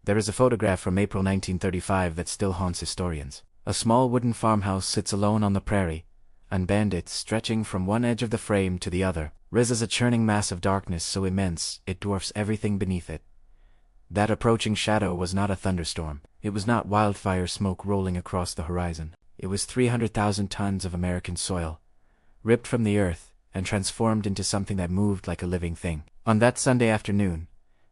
There is a photograph from April 1935 that still haunts historians. A small wooden farmhouse sits alone on the prairie, unbanded, stretching from one edge of the frame to the other, rises a churning mass of darkness so immense it dwarfs everything beneath it. That approaching shadow was not a thunderstorm. It was not wildfire smoke rolling across the horizon. It was 300,000 tons of American soil, ripped from the earth and transformed into something that moved like a living thing. On that Sunday afternoon,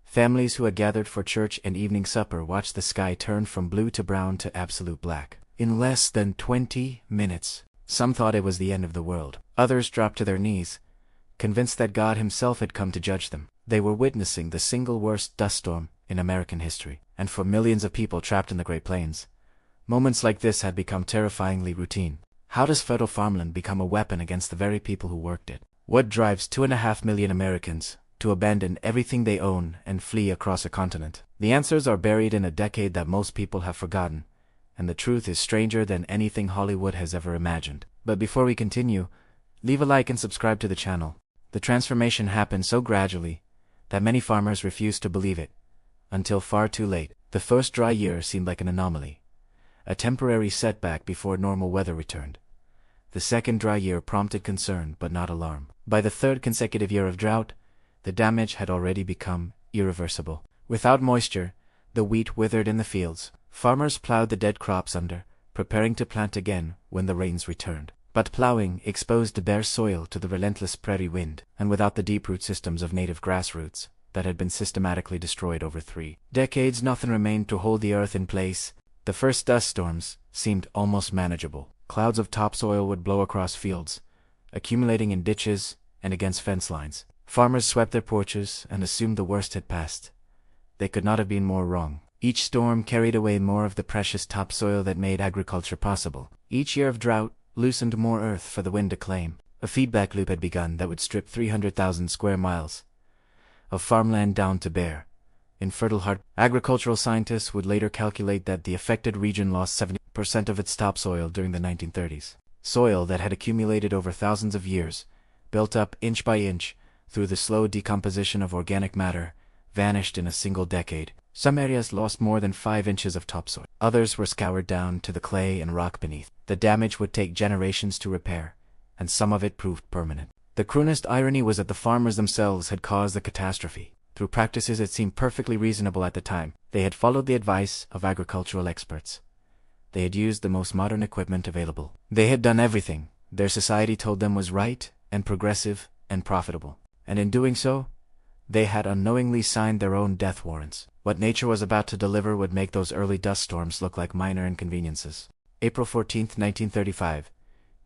families who had gathered for church and evening supper watched the sky turn from blue to brown to absolute black. In less than 20 minutes, some thought it was the end of the world. Others dropped to their knees, convinced that God himself had come to judge them. They were witnessing the single worst dust storm in American history. And for millions of people trapped in the Great Plains, moments like this had become terrifyingly routine. How does federal farmland become a weapon against the very people who worked it? What drives 2.5 million Americans to abandon everything they own and flee across a continent? The answers are buried in a decade that most people have forgotten, and the truth is stranger than anything Hollywood has ever imagined. But before we continue, leave a like and subscribe to the channel. The transformation happened so gradually that many farmers refused to believe it, until far too late. The first dry year seemed like an anomaly, a temporary setback before normal weather returned. The second dry year prompted concern but not alarm. By the third consecutive year of drought, the damage had already become irreversible. Without moisture, the wheat withered in the fields. Farmers plowed the dead crops under, preparing to plant again when the rains returned. But plowing exposed the bare soil to the relentless prairie wind, and without the deep root systems of native grass roots that had been systematically destroyed over 3 decades, nothing remained to hold the earth in place. The first dust storms seemed almost manageable. Clouds of topsoil would blow across fields, accumulating in ditches and against fence lines. Farmers swept their porches and assumed the worst had passed. They could not have been more wrong. Each storm carried away more of the precious topsoil that made agriculture possible. Each year of drought loosened more earth for the wind to claim. A feedback loop had begun that would strip 300,000 square miles of farmland down to bare, infertile hard. Agricultural scientists would later calculate that the affected region lost 70% of its topsoil during the 1930s. Soil that had accumulated over thousands of years, built up inch by inch through the slow decomposition of organic matter, vanished in a single decade. Some areas lost more than 5 inches of topsoil. Others were scoured down to the clay and rock beneath. The damage would take generations to repair, and some of it proved permanent. The cruelest irony was that the farmers themselves had caused the catastrophe. Through practices that seemed perfectly reasonable at the time, they had followed the advice of agricultural experts. They had used the most modern equipment available. They had done everything their society told them was right and progressive and profitable. And in doing so, they had unknowingly signed their own death warrants. What nature was about to deliver would make those early dust storms look like minor inconveniences. April 14, 1935,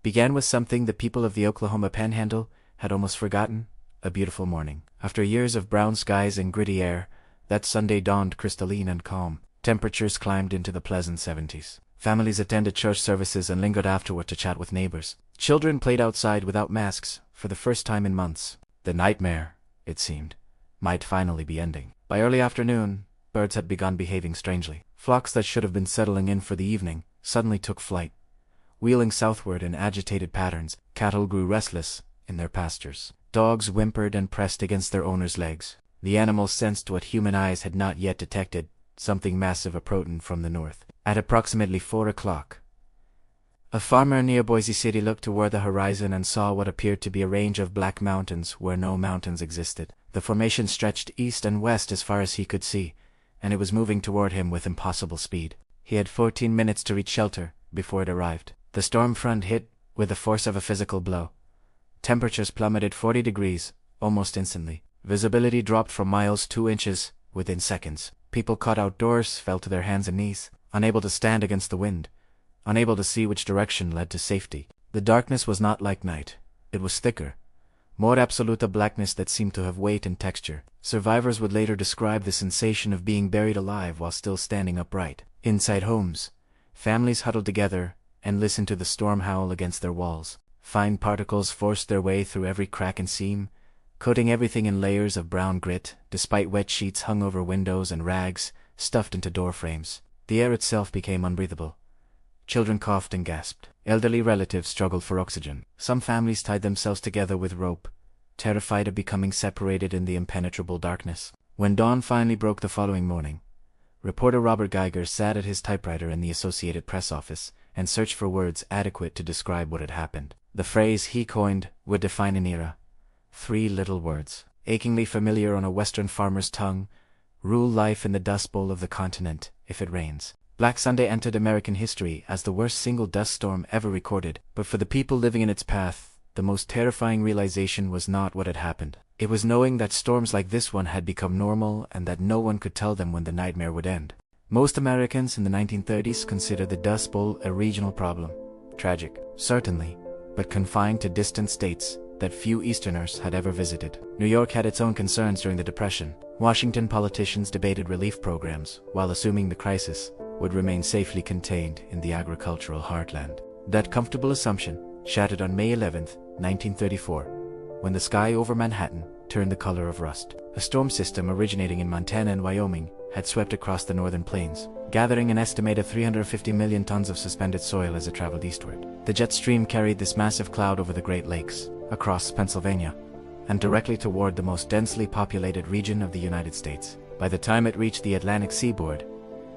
began with something the people of the Oklahoma Panhandle had almost forgotten: a beautiful morning. After years of brown skies and gritty air, that Sunday dawned crystalline and calm. Temperatures climbed into the pleasant 70s. Families attended church services and lingered afterward to chat with neighbors. Children played outside without masks for the first time in months. The nightmare, it seemed, might finally be ending. By early afternoon, birds had begun behaving strangely. Flocks that should have been settling in for the evening suddenly took flight, wheeling southward in agitated patterns. Cattle grew restless in their pastures. Dogs whimpered and pressed against their owners' legs. The animals sensed what human eyes had not yet detected: something massive approaching from the north. At approximately 4 o'clock, a farmer near Boise City looked toward the horizon and saw what appeared to be a range of black mountains where no mountains existed. The formation stretched east and west as far as he could see, and it was moving toward him with impossible speed. He had 14 minutes to reach shelter before it arrived. The storm front hit with the force of a physical blow. Temperatures plummeted 40 degrees almost instantly. Visibility dropped from miles 2 inches within seconds. People caught outdoors fell to their hands and knees, unable to stand against the wind, unable to see which direction led to safety. The darkness was not like night. It was thicker, more absolute, a blackness that seemed to have weight and texture. Survivors would later describe the sensation of being buried alive while still standing upright. Inside homes, families huddled together and listened to the storm howl against their walls. Fine particles forced their way through every crack and seam, coating everything in layers of brown grit, despite wet sheets hung over windows and rags stuffed into door frames. The air itself became unbreathable. Children coughed and gasped. Elderly relatives struggled for oxygen. Some families tied themselves together with rope, terrified of becoming separated in the impenetrable darkness. When dawn finally broke the following morning, Reporter Robert Geiger sat at his typewriter in the Associated Press office and searched for words adequate to describe what had happened. The phrase he coined would define an era. 3 little words, achingly familiar on a Western farmer's tongue: rule life in the Dust Bowl of the continent, if it rains. Black Sunday entered American history as the worst single dust storm ever recorded, but for the people living in its path, the most terrifying realization was not what had happened. It was knowing that storms like this one had become normal and that no one could tell them when the nightmare would end. Most Americans in the 1930s considered the Dust Bowl a regional problem. Tragic, certainly, but confined to distant states that few Easterners had ever visited. New York had its own concerns during the Depression. Washington politicians debated relief programs while assuming the crisis would remain safely contained in the agricultural heartland. That comfortable assumption shattered on May 11, 1934, when the sky over Manhattan turned the color of rust. A storm system originating in Montana and Wyoming had swept across the northern plains, gathering an estimated 350 million tons of suspended soil as it traveled eastward. The jet stream carried this massive cloud over the Great Lakes, across Pennsylvania, and directly toward the most densely populated region of the United States. By the time it reached the Atlantic seaboard,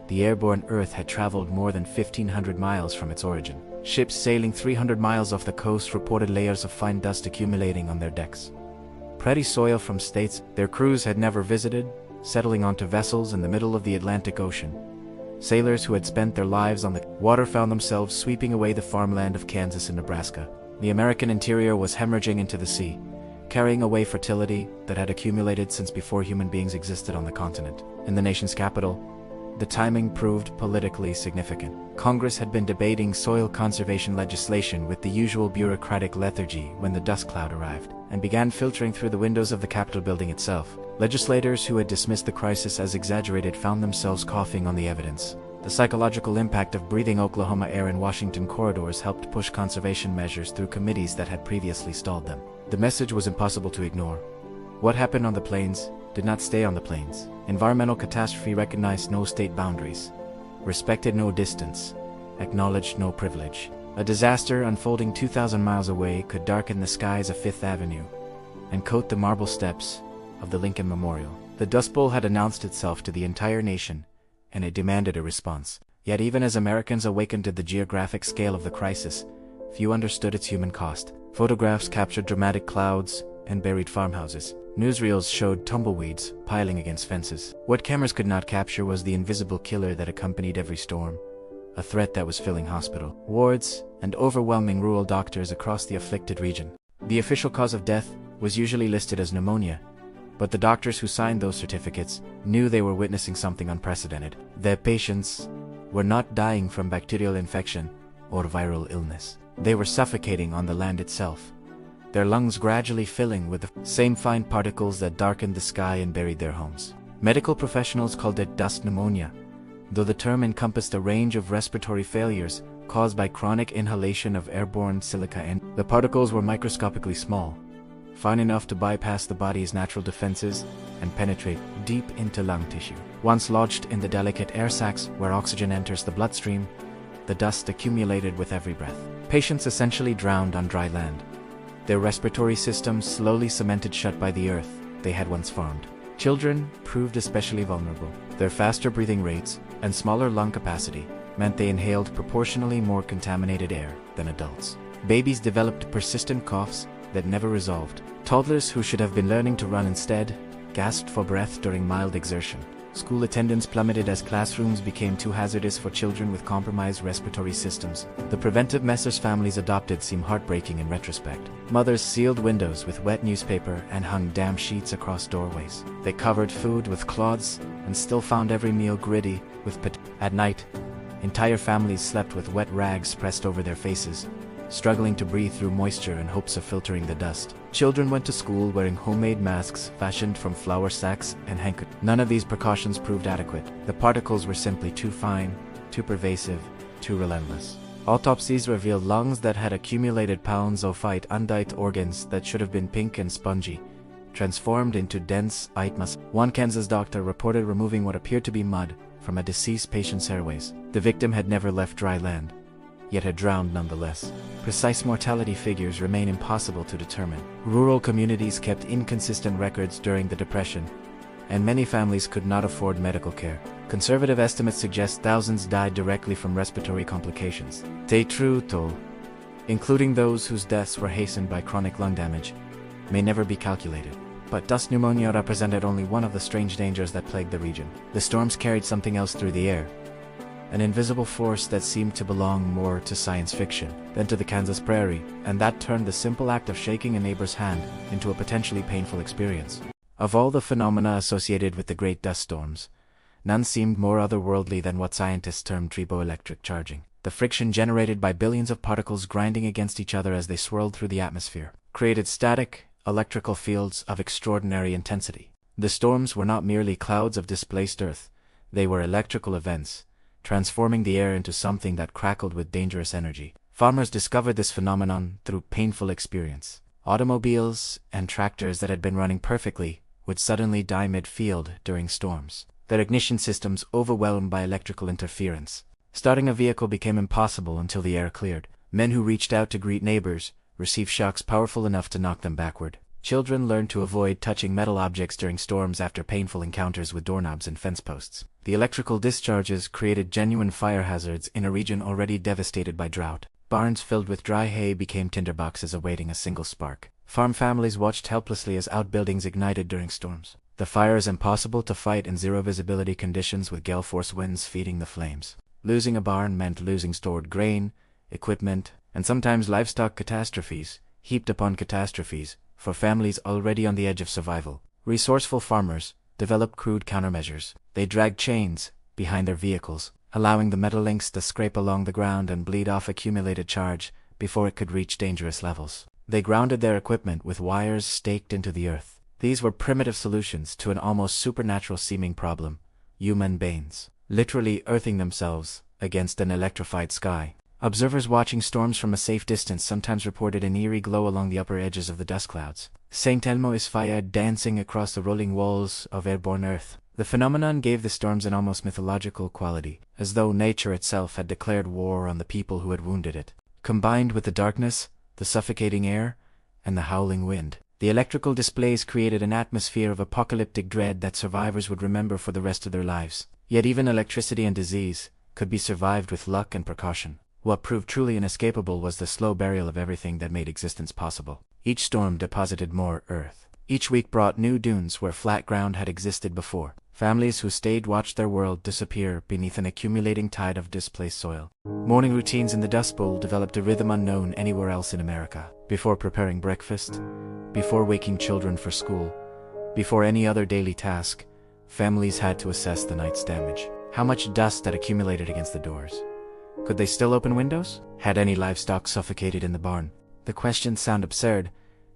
the airborne earth had traveled more than 1,500 miles from its origin. Ships sailing 300 miles off the coast reported layers of fine dust accumulating on their decks. Pretty soil from states their crews had never visited, settling onto vessels in the middle of the Atlantic Ocean. Sailors who had spent their lives on the water found themselves sweeping away the farmland of Kansas and Nebraska. The American interior was hemorrhaging into the sea, carrying away fertility that had accumulated since before human beings existed on the continent. In the nation's capital, the timing proved politically significant. Congress had been debating soil conservation legislation with the usual bureaucratic lethargy when the dust cloud arrived, and began filtering through the windows of the Capitol building itself. Legislators who had dismissed the crisis as exaggerated found themselves coughing on the evidence. The psychological impact of breathing Oklahoma air in Washington corridors helped push conservation measures through committees that had previously stalled them. The message was impossible to ignore. What happened on the plains did not stay on the plains. Environmental catastrophe recognized no state boundaries, respected no distance, acknowledged no privilege. A disaster unfolding 2,000 miles away could darken the skies of Fifth Avenue and coat the marble steps of the Lincoln Memorial. The Dust Bowl had announced itself to the entire nation, and it demanded a response. Yet even as Americans awakened to the geographic scale of the crisis, few understood its human cost. Photographs captured dramatic clouds and buried farmhouses. Newsreels showed tumbleweeds piling against fences. What cameras could not capture was the invisible killer that accompanied every storm, a threat that was filling hospital wards and overwhelming rural doctors across the afflicted region. The official cause of death was usually listed as pneumonia, but the doctors who signed those certificates knew they were witnessing something unprecedented. Their patients were not dying from bacterial infection or viral illness. They were suffocating on the land itself, their lungs gradually filling with the same fine particles that darkened the sky and buried their homes. Medical professionals called it dust pneumonia, though the term encompassed a range of respiratory failures caused by chronic inhalation of airborne silica, and the particles were microscopically small, fine enough to bypass the body's natural defenses and penetrate deep into lung tissue. Once lodged in the delicate air sacs where oxygen enters the bloodstream, the dust accumulated with every breath. Patients essentially drowned on dry land, their respiratory systems slowly cemented shut by the earth they had once formed. Children proved especially vulnerable. Their faster breathing rates and smaller lung capacity meant they inhaled proportionally more contaminated air than adults. Babies developed persistent coughs that never resolved. Toddlers who should have been learning to run instead gasped for breath during mild exertion. School attendance plummeted as classrooms became too hazardous for children with compromised respiratory systems. The preventive measures families adopted seem heartbreaking in retrospect. Mothers sealed windows with wet newspaper and hung damp sheets across doorways. They covered food with cloths and still found every meal gritty with At night, entire families slept with wet rags pressed over their faces, struggling to breathe through moisture in hopes of filtering the dust. Children went to school wearing homemade masks fashioned from flour sacks and handkerchiefs. None of these precautions proved adequate. The particles were simply too fine, too pervasive, too relentless. Autopsies revealed lungs that had accumulated pounds of white undyed organs that should have been pink and spongy, transformed into dense isthmus. One Kansas doctor reported removing what appeared to be mud from a deceased patient's airways. The victim had never left dry land, yet had drowned nonetheless. Precise mortality figures remain impossible to determine. Rural communities kept inconsistent records during the Depression, and many families could not afford medical care. Conservative estimates suggest thousands died directly from respiratory complications. The true toll, including those whose deaths were hastened by chronic lung damage, may never be calculated. But dust pneumonia represented only one of the strange dangers that plagued the region. The storms carried something else through the air, an invisible force that seemed to belong more to science fiction than to the Kansas prairie, and that turned the simple act of shaking a neighbor's hand into a potentially painful experience. Of all the phenomena associated with the great dust storms, none seemed more otherworldly than what scientists term triboelectric charging. The friction generated by billions of particles grinding against each other as they swirled through the atmosphere created static, electrical fields of extraordinary intensity. The storms were not merely clouds of displaced earth, they were electrical events, transforming the air into something that crackled with dangerous energy. Farmers discovered this phenomenon through painful experience. Automobiles and tractors that had been running perfectly would suddenly die mid-field during storms, their ignition systems overwhelmed by electrical interference. Starting a vehicle became impossible until the air cleared. Men who reached out to greet neighbors received shocks powerful enough to knock them backward. Children learned to avoid touching metal objects during storms after painful encounters with doorknobs and fence posts. The electrical discharges created genuine fire hazards in a region already devastated by drought. Barns filled with dry hay became tinderboxes awaiting a single spark. Farm families watched helplessly as outbuildings ignited during storms. The fires impossible to fight in zero-visibility conditions with gale-force winds feeding the flames. Losing a barn meant losing stored grain, equipment, and sometimes livestock. Catastrophes, heaped upon catastrophes, for families already on the edge of survival. Resourceful farmers developed crude countermeasures. They dragged chains behind their vehicles, allowing the metal links to scrape along the ground and bleed off accumulated charge before it could reach dangerous levels. They grounded their equipment with wires staked into the earth. These were primitive solutions to an almost supernatural-seeming problem: human beings literally earthing themselves against an electrified sky. Observers watching storms from a safe distance sometimes reported an eerie glow along the upper edges of the dust clouds. St. Elmo is fire dancing across the rolling walls of airborne earth. The phenomenon gave the storms an almost mythological quality, as though nature itself had declared war on the people who had wounded it. Combined with the darkness, the suffocating air, and the howling wind, the electrical displays created an atmosphere of apocalyptic dread that survivors would remember for the rest of their lives. Yet even electricity and disease could be survived with luck and precaution. What proved truly inescapable was the slow burial of everything that made existence possible. Each storm deposited more earth. Each week brought new dunes where flat ground had existed before. Families who stayed watched their world disappear beneath an accumulating tide of displaced soil. Morning routines in the Dust Bowl developed a rhythm unknown anywhere else in America. Before preparing breakfast, before waking children for school, before any other daily task, families had to assess the night's damage. How much dust had accumulated against the doors? Could they still open windows? Had any livestock suffocated in the barn? The questions sound absurd,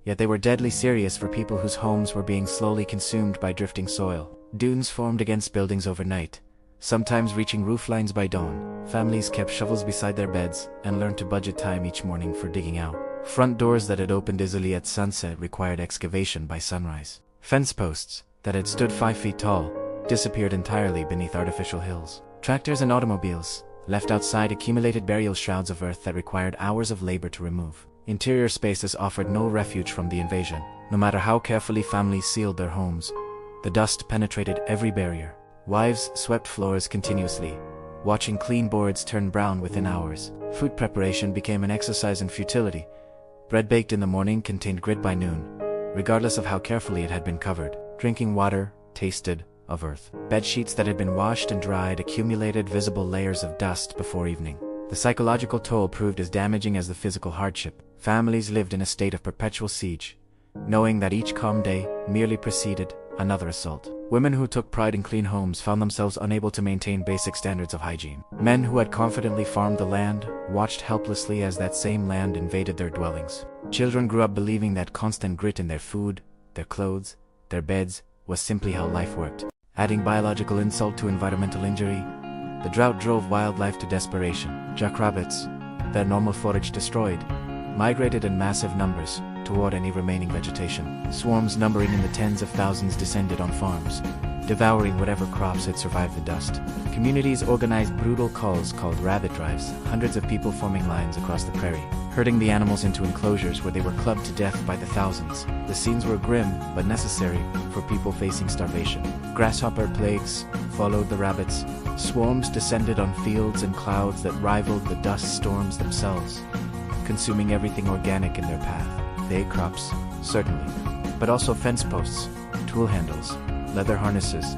yet they were deadly serious for people whose homes were being slowly consumed by drifting soil. Dunes formed against buildings overnight, sometimes reaching roof lines by dawn. Families kept shovels beside their beds and learned to budget time each morning for digging out. Front doors that had opened easily at sunset required excavation by sunrise. Fence posts that had stood 5 feet tall disappeared entirely beneath artificial hills. Tractors and automobiles left outside accumulated burial shrouds of earth that required hours of labor to remove. Interior spaces offered no refuge from the invasion. No matter how carefully families sealed their homes, the dust penetrated every barrier. Wives swept floors continuously, watching clean boards turn brown within hours. Food preparation became an exercise in futility. Bread baked in the morning contained grit by noon, regardless of how carefully it had been covered. Drinking water tasted of earth. Bed sheets that had been washed and dried accumulated visible layers of dust before evening. The psychological toll proved as damaging as the physical hardship. Families lived in a state of perpetual siege, knowing that each calm day merely preceded another assault. Women who took pride in clean homes found themselves unable to maintain basic standards of hygiene. Men who had confidently farmed the land watched helplessly as that same land invaded their dwellings. Children grew up believing that constant grit in their food, their clothes, their beds was simply how life worked. Adding biological insult to environmental injury, the drought drove wildlife to desperation. Jackrabbits, their normal forage destroyed, migrated in massive numbers toward any remaining vegetation. Swarms numbering in the tens of thousands descended on farms, devouring whatever crops had survived the dust. Communities organized brutal culls called rabbit drives, hundreds of people forming lines across the prairie, herding the animals into enclosures where they were clubbed to death by the thousands. The scenes were grim, but necessary for people facing starvation. Grasshopper plagues followed the rabbits. Swarms descended on fields and clouds that rivaled the dust storms themselves, consuming everything organic in their path. They ate crops, certainly, but also fence posts, tool handles, leather harnesses,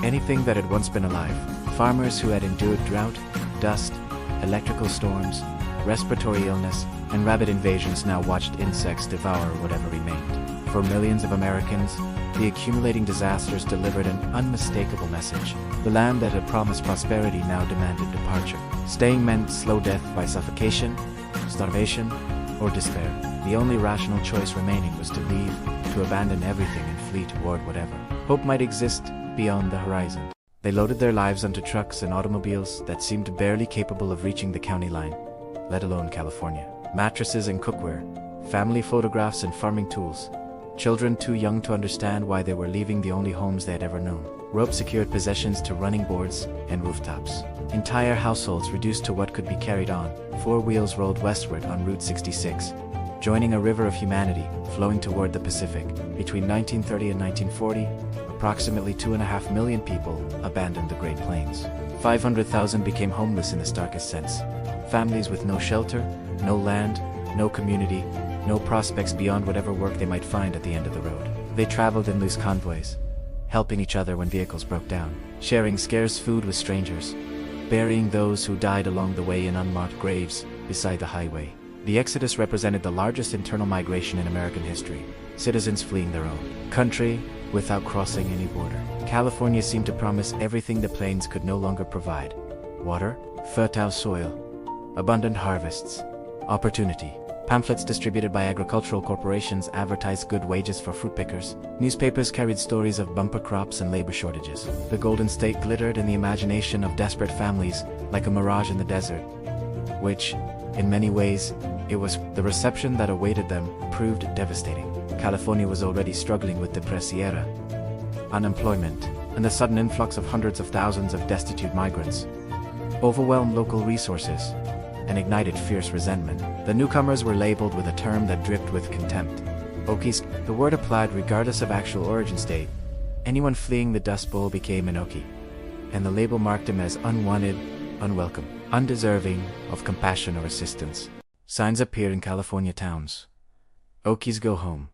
anything that had once been alive. Farmers who had endured drought, dust, electrical storms, respiratory illness, and rabbit invasions now watched insects devour whatever remained. For millions of Americans, the accumulating disasters delivered an unmistakable message. The land that had promised prosperity now demanded departure. Staying meant slow death by suffocation, starvation, or despair. The only rational choice remaining was to leave, to abandon everything and flee toward whatever hope might exist beyond the horizon. They loaded their lives onto trucks and automobiles that seemed barely capable of reaching the county line, let alone California. Mattresses and cookware, family photographs and farming tools. Children too young to understand why they were leaving the only homes they had ever known. Rope-secured possessions to running boards and rooftops. Entire households reduced to what could be carried on. 4 wheels rolled westward on Route 66, joining a river of humanity flowing toward the Pacific. Between 1930 and 1940, approximately 2.5 million people abandoned the Great Plains. 500,000 became homeless in the starkest sense. Families with no shelter, no land, no community, no prospects beyond whatever work they might find at the end of the road. They traveled in loose convoys, helping each other when vehicles broke down, sharing scarce food with strangers, burying those who died along the way in unmarked graves beside the highway. The Exodus represented the largest internal migration in American history, citizens fleeing their own country without crossing any border. California seemed to promise everything the plains could no longer provide: water, fertile soil, abundant harvests, opportunity. Pamphlets distributed by agricultural corporations advertised good wages for fruit pickers. Newspapers carried stories of bumper crops and labor shortages. The Golden State glittered in the imagination of desperate families like a mirage in the desert, which, in many ways, it was. The reception that awaited them proved devastating. California was already struggling with depresiera, unemployment, and the sudden influx of hundreds of thousands of destitute migrants overwhelmed local resources and ignited fierce resentment. The newcomers were labeled with a term that dripped with contempt: Okies. The word applied regardless of actual origin state. Anyone fleeing the Dust Bowl became an Okie, and the label marked him as unwanted, unwelcome, undeserving of compassion or assistance. Signs appeared in California towns. Okies go home.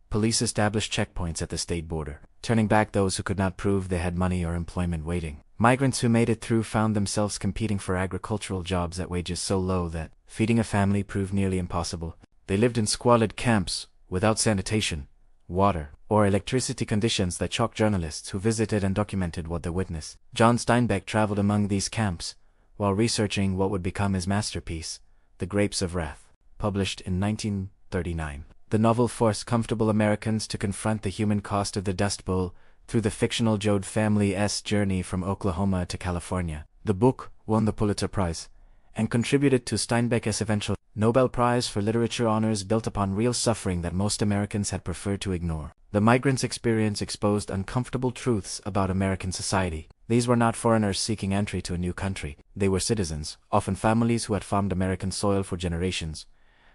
Police established checkpoints at the state border, turning back those who could not prove they had money or employment waiting. Migrants who made it through found themselves competing for agricultural jobs at wages so low that feeding a family proved nearly impossible. They lived in squalid camps, without sanitation, water, or electricity, conditions that shocked journalists who visited and documented what they witnessed. John Steinbeck traveled among these camps while researching what would become his masterpiece, The Grapes of Wrath, published in 1939. The novel forced comfortable Americans to confront the human cost of the Dust Bowl through the fictional Joad family's journey from Oklahoma to California. The book won the Pulitzer Prize and contributed to Steinbeck's eventual Nobel Prize for Literature honors, built upon real suffering that most Americans had preferred to ignore. The migrants' experience exposed uncomfortable truths about American society. These were not foreigners seeking entry to a new country. They were citizens, often families who had farmed American soil for generations,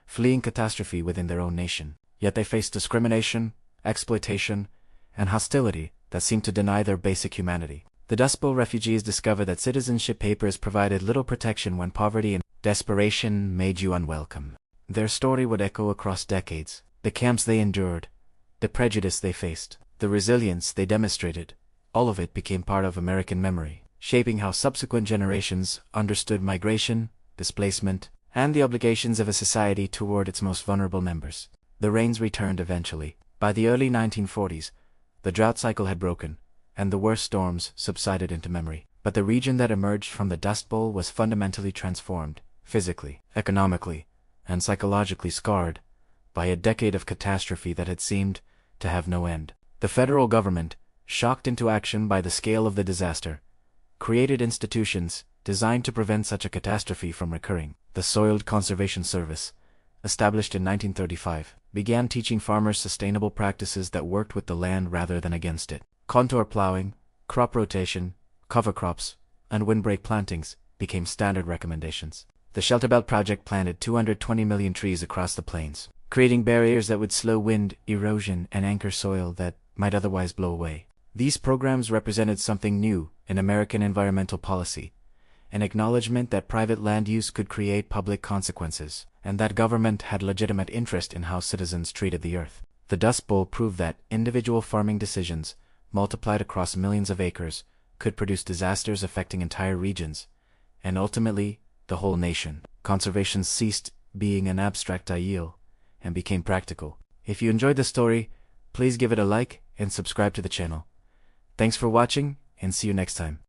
fleeing catastrophe within their own nation. Yet they faced discrimination, exploitation, and hostility that seemed to deny their basic humanity. The Dust Bowl refugees discovered that citizenship papers provided little protection when poverty and desperation made you unwelcome. Their story would echo across decades. The camps they endured, the prejudice they faced, the resilience they demonstrated, all of it became part of American memory, shaping how subsequent generations understood migration, displacement, and the obligations of a society toward its most vulnerable members. The rains returned eventually. By the early 1940s, the drought cycle had broken, and the worst storms subsided into memory. But the region that emerged from the Dust Bowl was fundamentally transformed, physically, economically, and psychologically scarred by a decade of catastrophe that had seemed to have no end. The federal government, shocked into action by the scale of the disaster, created institutions designed to prevent such a catastrophe from recurring. The Soil Conservation Service, established in 1935, began teaching farmers sustainable practices that worked with the land rather than against it. Contour plowing, Crop rotation, cover crops, and windbreak plantings became standard recommendations. The Shelterbelt Project planted 220 million trees across the plains, creating barriers that would slow wind erosion and anchor soil that might otherwise blow away. These programs represented something new in American environmental policy, an acknowledgement that private land use could create public consequences, and that government had legitimate interest in how citizens treated the earth. The Dust Bowl proved that individual farming decisions, multiplied across millions of acres, could produce disasters affecting entire regions, and ultimately, the whole nation. Conservation ceased being an abstract ideal and became practical. If you enjoyed the story, please give it a like and subscribe to the channel. Thanks for watching, and see you next time.